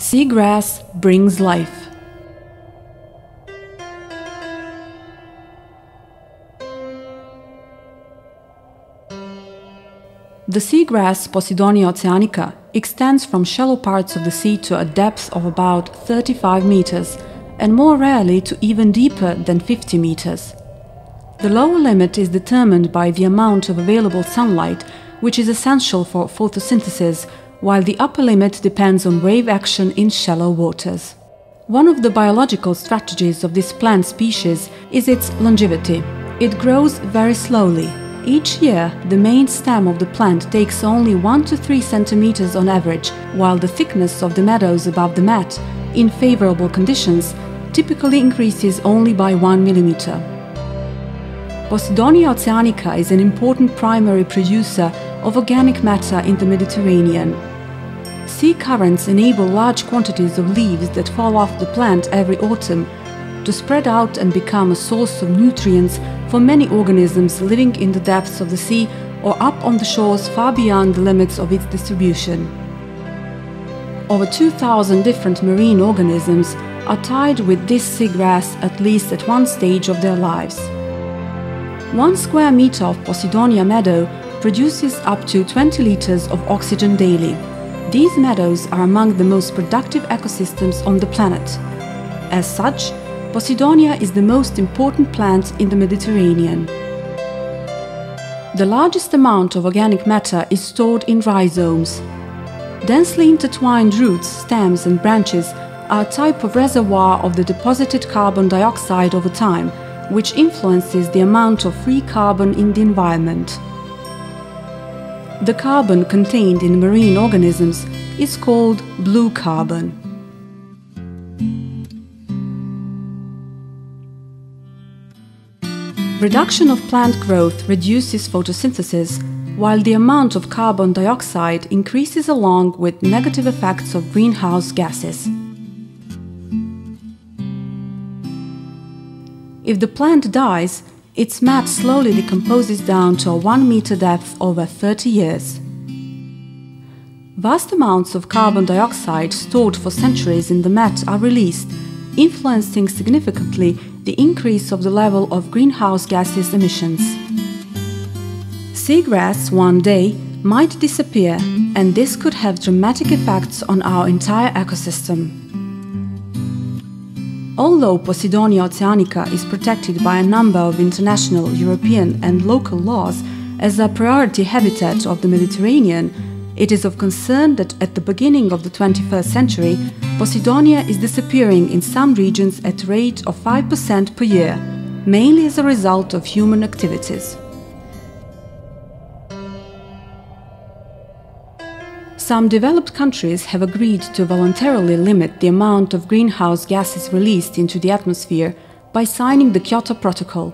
Seagrass brings life. The seagrass Posidonia oceanica extends from shallow parts of the sea to a depth of about 35 meters, and more rarely to even deeper than 50 meters. The lower limit is determined by the amount of available sunlight, which is essential for photosynthesis, while the upper limit depends on wave action in shallow waters. One of the biological strategies of this plant species is its longevity. It grows very slowly. Each year, the main stem of the plant takes only 1 to 3 centimeters on average, while the thickness of the meadows above the mat, in favorable conditions, typically increases only by 1 millimeter. Posidonia oceanica is an important primary producer of organic matter in the Mediterranean. Sea currents enable large quantities of leaves that fall off the plant every autumn to spread out and become a source of nutrients for many organisms living in the depths of the sea or up on the shores far beyond the limits of its distribution. Over 2,000 different marine organisms are tied with this seagrass at least at one stage of their lives. 1 square meter of Posidonia meadow produces up to 20 liters of oxygen daily. These meadows are among the most productive ecosystems on the planet. As such, Posidonia is the most important plant in the Mediterranean. The largest amount of organic matter is stored in rhizomes. Densely intertwined roots, stems and branches are a type of reservoir of the deposited carbon dioxide over time, which influences the amount of free carbon in the environment. The carbon contained in marine organisms is called blue carbon. Reduction of plant growth reduces photosynthesis, while the amount of carbon dioxide increases along with negative effects of greenhouse gases. If the plant dies, its mat slowly decomposes down to a 1 meter depth over 30 years. Vast amounts of carbon dioxide stored for centuries in the mat are released, influencing significantly the increase of the level of greenhouse gases emissions. Seagrass one day might disappear, and this could have dramatic effects on our entire ecosystem. Although Posidonia oceanica is protected by a number of international, European and local laws as a priority habitat of the Mediterranean, it is of concern that at the beginning of the 21st century, Posidonia is disappearing in some regions at a rate of 5% per year, mainly as a result of human activities. Some developed countries have agreed to voluntarily limit the amount of greenhouse gases released into the atmosphere by signing the Kyoto Protocol.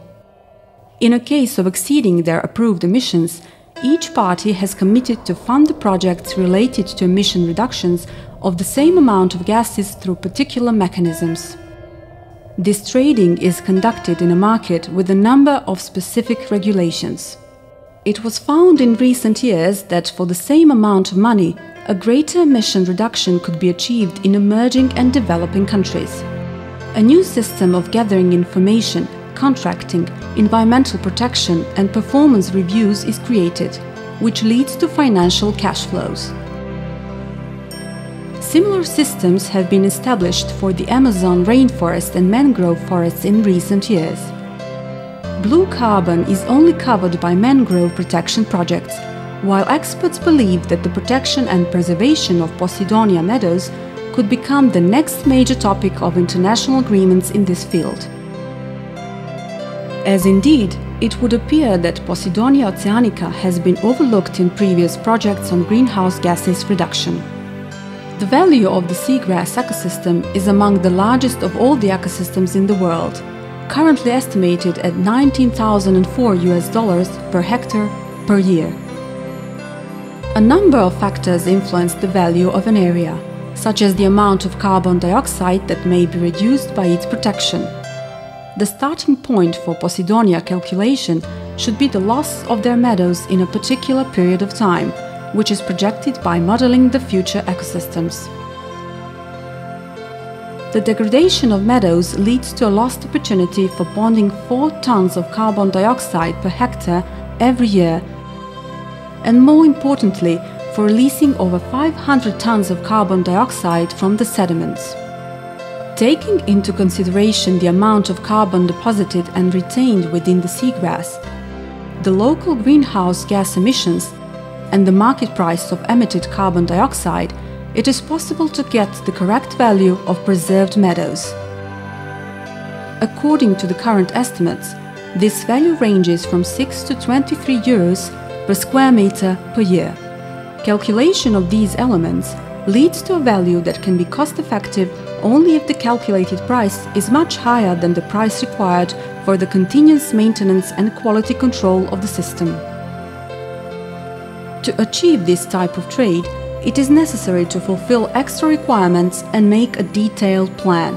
In a case of exceeding their approved emissions, each party has committed to fund the projects related to emission reductions of the same amount of gases through particular mechanisms. This trading is conducted in a market with a number of specific regulations. It was found in recent years that for the same amount of money, a greater emission reduction could be achieved in emerging and developing countries. A new system of gathering information, contracting, environmental protection and performance reviews is created, which leads to financial cash flows. Similar systems have been established for the Amazon rainforest and mangrove forests in recent years. Blue carbon is only covered by mangrove protection projects, while experts believe that the protection and preservation of Posidonia meadows could become the next major topic of international agreements in this field. As indeed, it would appear that Posidonia oceanica has been overlooked in previous projects on greenhouse gases reduction. The value of the seagrass ecosystem is among the largest of all the ecosystems in the world, currently estimated at $19,004 per hectare per year. A number of factors influence the value of an area, such as the amount of carbon dioxide that may be reduced by its protection. The starting point for Posidonia calculation should be the loss of their meadows in a particular period of time, which is projected by modeling the future ecosystems. The degradation of meadows leads to a lost opportunity for bonding 4 tons of carbon dioxide per hectare every year, and more importantly, for releasing over 500 tons of carbon dioxide from the sediments. Taking into consideration the amount of carbon deposited and retained within the seagrass, the local greenhouse gas emissions, and the market price of emitted carbon dioxide, it is possible to get the correct value of preserved meadows. According to the current estimates, this value ranges from 6 to 23 euros per square meter per year. Calculation of these elements leads to a value that can be cost-effective only if the calculated price is much higher than the price required for the continuous maintenance and quality control of the system. To achieve this type of trade, it is necessary to fulfill extra requirements and make a detailed plan.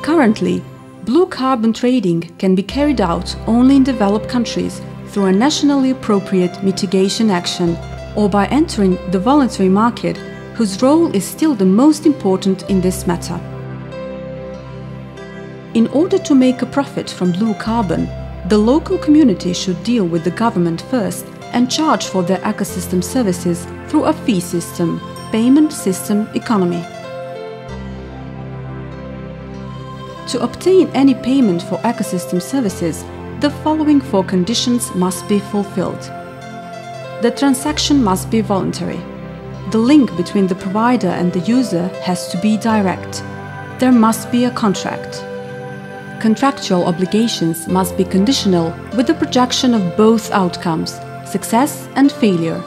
Currently, blue carbon trading can be carried out only in developed countries through a nationally appropriate mitigation action or by entering the voluntary market, whose role is still the most important in this matter. In order to make a profit from blue carbon, the local community should deal with the government first and charge for their ecosystem services through a fee system, payment system economy. To obtain any payment for ecosystem services, the following 4 conditions must be fulfilled. The transaction must be voluntary. The link between the provider and the user has to be direct. There must be a contract. Contractual obligations must be conditional with the projection of both outcomes, success and failure.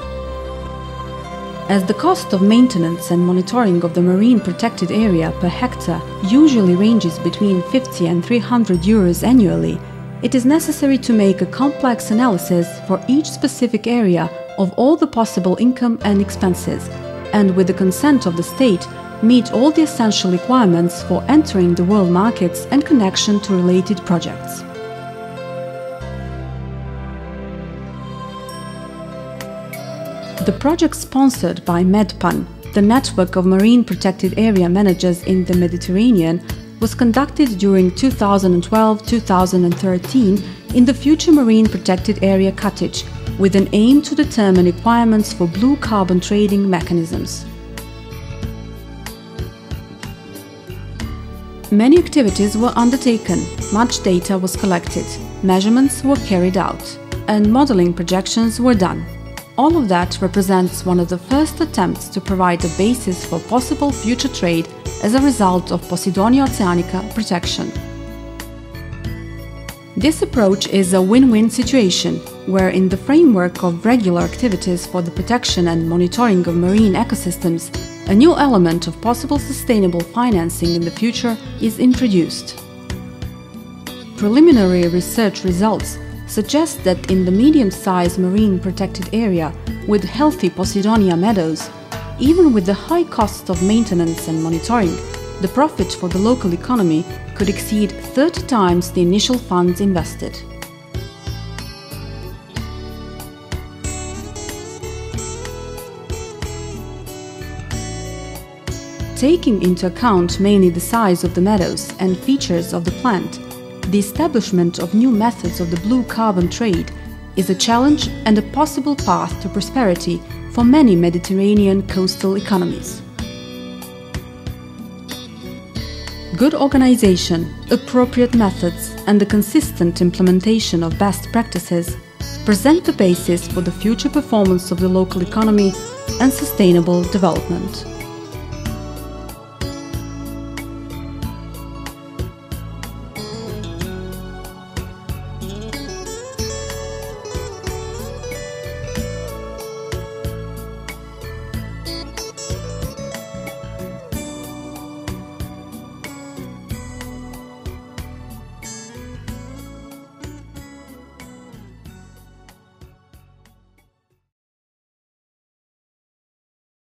As the cost of maintenance and monitoring of the marine protected area per hectare usually ranges between 50 and 300 euros annually, it is necessary to make a complex analysis for each specific area of all the possible income and expenses, and with the consent of the state, meet all the essential requirements for entering the world markets and connection to related projects. The project sponsored by MedCEM, the network of marine protected area managers in the Mediterranean, was conducted during 2012-2013 in the future marine protected area Katic, with an aim to determine requirements for blue carbon trading mechanisms. Many activities were undertaken, much data was collected, measurements were carried out, and modeling projections were done. All of that represents one of the first attempts to provide a basis for possible future trade as a result of Posidonia oceanica protection. This approach is a win-win situation, where in the framework of regular activities for the protection and monitoring of marine ecosystems, a new element of possible sustainable financing in the future is introduced. Preliminary research results suggest that in the medium-sized marine protected area with healthy Posidonia meadows, even with the high cost of maintenance and monitoring, the profit for the local economy could exceed 30 times the initial funds invested. Taking into account mainly the size of the meadows and features of the plant, the establishment of new methods of the blue carbon trade is a challenge and a possible path to prosperity for many Mediterranean coastal economies. Good organization, appropriate methods, and the consistent implementation of best practices present the basis for the future performance of the local economy and sustainable development.